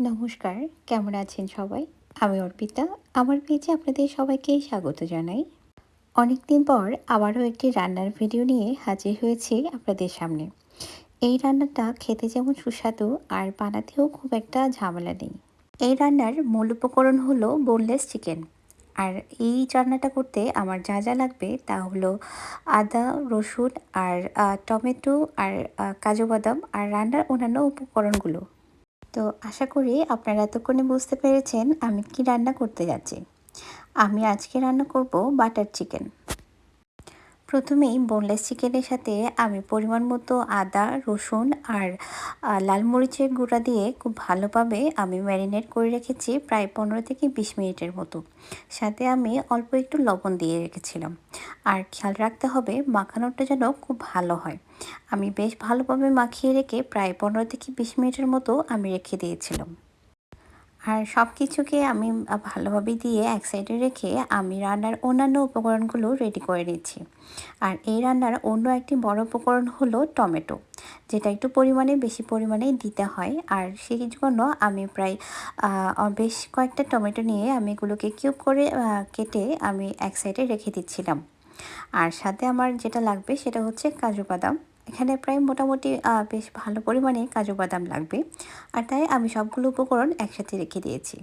নমস্কার, কেমন আছেন সবাই? আমি অর্পিতা। আমার পেজে আপনাদের সবাইকে স্বাগত জানাই। অনেকদিন পর আবারও একটি রান্নার ভিডিও নিয়ে হাজির হয়েছি আপনাদের সামনে। এই রান্নাটা খেতে যেমন সুস্বাদু আর বানাতেও খুব একটা ঝামেলা নেই। এই রান্নার মূল উপকরণ হলো বোনলেস চিকেন। আর এই রান্নাটা করতে আমার যা যা লাগবে তা হলো আদা, রসুন আর টমেটো আর কাজু বাদাম আর রান্নার অন্যান্য উপকরণগুলো। তো আশা করি আপনারা এতক্ষণে বুঝতে পেরেছেন আমি কি রান্না করতে যাচ্ছি। আমি আজকে রান্না করব বাটার চিকেন। প্রথমেই বোনলেস চিকেনের সাথে আমি পরিমাণ মতো আদা, রসুন আর লাল মরিচের গুঁড়া দিয়ে খুব ভালোভাবে আমি ম্যারিনেট করে রেখেছি প্রায় 15 থেকে 20 মিনিটের মতো। সাথে আমি অল্প একটু লবণ দিয়ে রেখেছিলাম। আর খেয়াল রাখতে হবে মাখানোটা যেন খুব ভালো হয়। আমি বেশ ভালোভাবে মাখিয়ে রেখে প্রায় 15 থেকে 20 মিনিটের মতো আমি রেখে দিয়েছিলাম। আর সব কিছুকে আমি ভালোভাবে দিয়ে এক সাইডে রেখে আমি রান্নার অন্যান্য উপকরণগুলো রেডি করে নিচ্ছি। আর এই রান্নার অন্য একটি বড় উপকরণ হলো টমেটো, যেটা একটু বেশি পরিমাণে দিতে হয়। আর সেই জন্য আমি প্রায় বেশ কয়েকটা টমেটো নিয়ে আমি এগুলোকে কিউব করে কেটে আমি এক সাইডে রেখে দিচ্ছিলাম। আর সাথে আমার যেটা লাগবে সেটা হচ্ছে কাজু বাদাম। এখানে প্রায় মোটামুটি বেশ ভালো পরিমাণে কাজু বাদাম লাগবে। আর তাই আমি সবগুলো উপকরণ একসাথে রেখে দিয়েছি।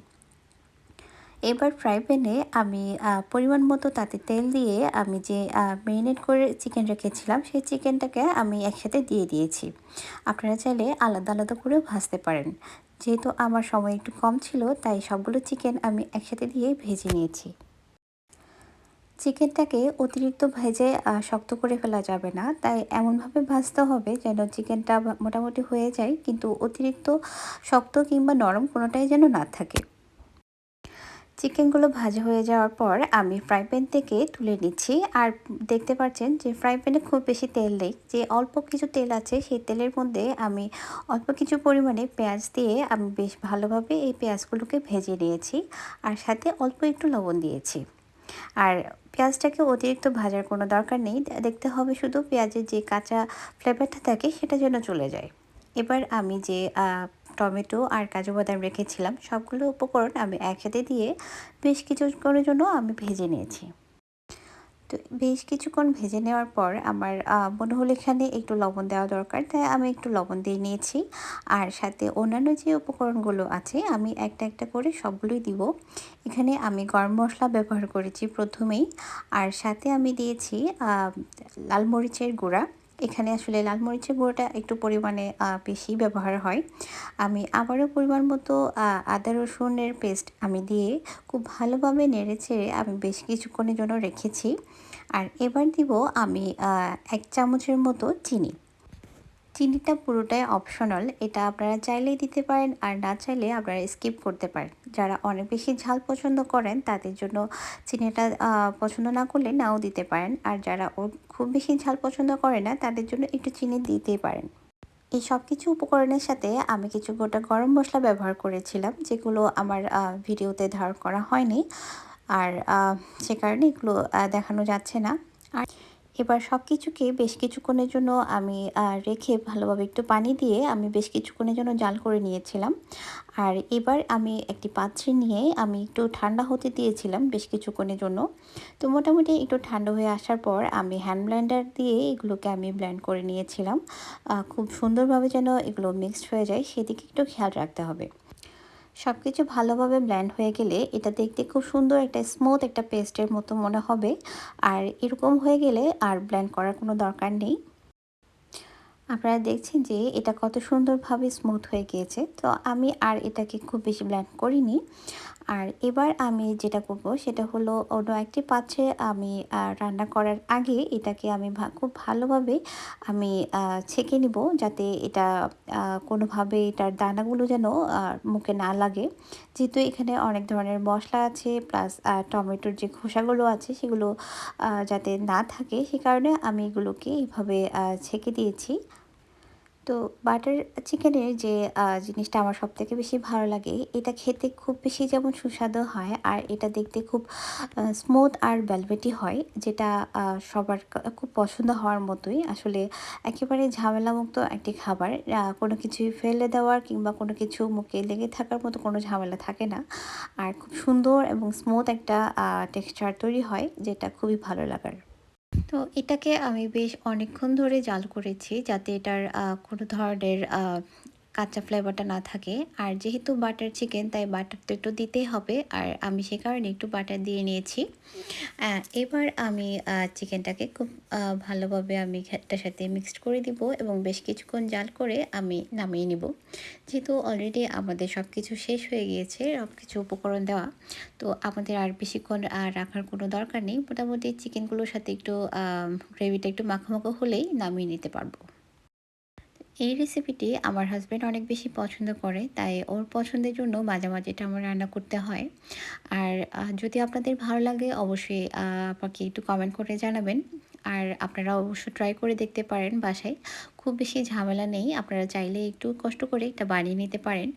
এবার ফ্রাই প্যানে আমি পরিমাণ মতো তাতে তেল দিয়ে আমি যে মেরিনেট করে চিকেন রেখেছিলাম সেই চিকেনটাকে আমি একসাথে দিয়ে দিয়েছি। আপনারা চাইলে আলাদা আলাদা করেও ভাজতে পারেন। যেহেতু আমার সময় একটু কম ছিল তাই সবগুলো চিকেন আমি একসাথে দিয়ে ভেজে নিয়েছি। চিকেনটাকে অতিরিক্ত ভেজে শক্ত করে ফেলা যাবে না। তাই এমনভাবে ভাজতে হবে যেন চিকেনটা মোটামুটি হয়ে যায়, কিন্তু অতিরিক্ত শক্ত কিংবা নরম কোনোটাই যেন না থাকে। চিকেনগুলো ভাজা হয়ে যাওয়ার পর আমি ফ্রাই প্যান থেকে তুলে নিচ্ছি। আর দেখতে পাচ্ছেন যে ফ্রাই প্যানে খুব বেশি তেল নেই, যে অল্প কিছু তেল আছে সেই তেলের মধ্যে আমি অল্প কিছু পরিমাণে পেঁয়াজ দিয়ে আমি বেশ ভালোভাবে এই পেঁয়াজগুলোকে ভেজে নিয়েছি। আর সাথে অল্প একটু লবণ দিয়েছি। আর পেঁয়াজটাকে অতিরিক্ত ভাজার কোনো দরকার নেই। দেখতে হবে শুধু পেঁয়াজের যে কাঁচা ফ্লেভারটা থাকে সেটা যেন চলে যায়। এবার আমি যে টমেটো আর কাজু বাদাম রেখেছিলাম সবগুলো উপকরণ আমি একসাথে দিয়ে বেশ কিছুক্ষণের জন্য আমি ভেজে নিয়েছি। তো বেশ কিছুক্ষণ ভেজে নেওয়ার পর আমার মনে হলো এখানে একটু লবণ দেওয়া দরকার, তাই আমি একটু লবণ দিয়ে নিয়েছি। আর সাথে অন্যান্য যে উপকরণগুলো আছে আমি একটা একটা করে সবগুলোই দিব। এখানে আমি গরম মশলা ব্যবহার করেছি প্রথমেই। আর সাথে আমি দিয়েছি লাল মরিচের গুঁড়া। এখানে আসলে লাল মরিচের গুঁড়োটা একটু পরিমাণে বেশি ব্যবহার হয়। আমি আবারও পরিমাণ মতো আদা রসুনের পেস্ট আমি দিয়ে খুব ভালোভাবে নেড়েচেড়ে আমি বেশ কিছুক্ষণের জন্য রেখেছি। আর এবার দিব আমি ১ চামচের মতো চিনি। চিনিটা পুরোটাই অপশনাল। এটা আপনারা চাইলেই দিতে পারেন আর না চাইলে আপনারা স্কিপ করতে পারেন। যারা অনেক বেশি ঝাল পছন্দ করেন তাদের জন্য চিনিটা পছন্দ না করলে নাও দিতে পারেন। আর যারা খুব বেশি ঝাল পছন্দ করে না তাদের জন্য একটু চিনি দিতেই পারেন। এই সব কিছু উপকরণের সাথে আমি কিছু গোটা গরম মসলা ব্যবহার করেছিলাম, যেগুলো আমার ভিডিওতে ধারণ করা হয়নি। আর সে কারণে এগুলো দেখানো যাচ্ছে না। আর এবার সব কিছুকে বেশ কিছুক্ষণের জন্য আমি রেখে ভালোভাবে একটু পানি দিয়ে আমি বেশ কিছুক্ষণের জন্য জাল করে নিয়েছিলাম। আর এবার আমি একটি পাত্রে নিয়ে আমি একটু ঠান্ডা হতে দিয়েছিলাম বেশ কিছুক্ষণের জন্য। তো মোটামুটি একটু ঠান্ডা হয়ে আসার পর আমি হ্যান্ড ব্লেন্ডার দিয়ে এগুলোকে আমি ব্লেন্ড করে নিয়েছিলাম। খুব সুন্দরভাবে যেন এগুলো মিক্সড হয়ে যায় সেদিকে একটু খেয়াল রাখতে হবে। সব কিছু ভালোভাবে ব্লেন্ড হয়ে গেলে এটা দেখতে খুব সুন্দর একটা স্মুথ একটা পেস্টের মতো মনে হবে। আর এরকম হয়ে গেলে আর ব্লেন্ড করার কোনো দরকার নেই। আপনারা দেখছেন যে এটা কত সুন্দরভাবে স্মুথ হয়ে গিয়েছে। তো আমি আর এটাকে খুব বেশি ব্লেন্ড করিনি। আর এবার আমি যেটা করব সেটা হলো অন্য একটি পাত্রে আমি রান্না করার আগে এটাকে আমি খুব ভালোভাবে আমি ছেঁকে নিব, যাতে এটা কোনোভাবে এটার দানাগুলো যেন মুখে না লাগে। যেহেতু এখানে অনেক ধরনের মশলা আছে প্লাস টমেটোর যে খোসাগুলো আছে সেগুলো যাতে না থাকে সে কারণে আমি এগুলোকে এইভাবে ছেঁকে দিয়েছি। তো বাটার চিকেনের যে জিনিসটা আমার সবথেকে বেশি ভালো লাগে, এটা খেতে খুব বেশি যেমন সুস্বাদু হয় আর এটা দেখতে খুব স্মুথ আর ভেলভেটি হয়, যেটা সবার খুব পছন্দ হওয়ার মতোই। আসলে একেবারে ঝামেলামুক্ত একটি খাবার। কোনো কিছুই ফেলে দেওয়ার কিংবা কোনো কিছু মুখে লেগে থাকার মতো কোনো ঝামেলা থাকে না। আর খুব সুন্দর এবং স্মুথ একটা টেক্সচার তৈরি হয়, যেটা খুবই ভালো লাগার। তো এটাকে আমি বেশ অনেকক্ষণ ধরে জাল করেছি যাতে এটার কোনো ধরনের কাঁচা ফ্লেভারটা না থাকে। আর যেহেতু বাটার চিকেন তাই বাটার তো একটু দিতেই হবে। আর আমি সে কারণে একটু বাটার দিয়ে নিয়েছি। এবার আমি চিকেনটাকে খুব ভালোভাবে আমি এটার সাথে মিক্সড করে দিব এবং বেশ কিছুক্ষণ জাল করে আমি নামিয়ে নিব। যেহেতু অলরেডি আমাদের সব কিছু শেষ হয়ে গিয়েছে, সব কিছু উপকরণ দেওয়া, তো আমাদের আর বেশিক্ষণ রাখার কোনো দরকার নেই। মোটামুটি চিকেনগুলোর সাথে একটু গ্রেভিটা একটু মাখো হলেই নামিয়ে নিতে পারবো। এই রেসিপিটি আমার হাসব্যান্ড অনেক বেশি পছন্দ করে, তাই ওর পছন্দের জন্য মাঝে মাঝে এটা আমার রান্না করতে হয়। আর যদি আপনাদের ভালো লাগে অবশ্যই আমাকে একটু কমেন্ট করে জানাবেন। আর আপনারা অবশ্য ট্রাই করে দেখতে পারেন বাসায়। খুব বেশি ঝামেলা নেই। আপনারা চাইলে একটু কষ্ট করে এটা বানিয়ে নিতে পারেন।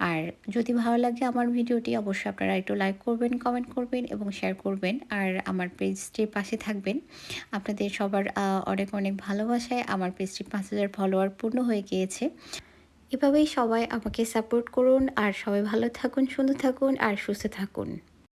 আর যদি ভালো লাগে আমার ভিডিওটি অবশ্যই আপনারা একটু লাইক করবেন, কমেন্ট করবেন এবং শেয়ার করবেন। আর আমার পেজটির পাশে থাকবেন। আপনাদের সবার অনেক অনেক ভালোবাসায় আমার পেজটি ৫,০০০ ফলোয়ার পূর্ণ হয়ে গিয়েছে। এভাবেই সবাই আমাকে সাপোর্ট করুন আর সবাই ভালো থাকুন, সুন্দর থাকুন আর সুস্থ থাকুন।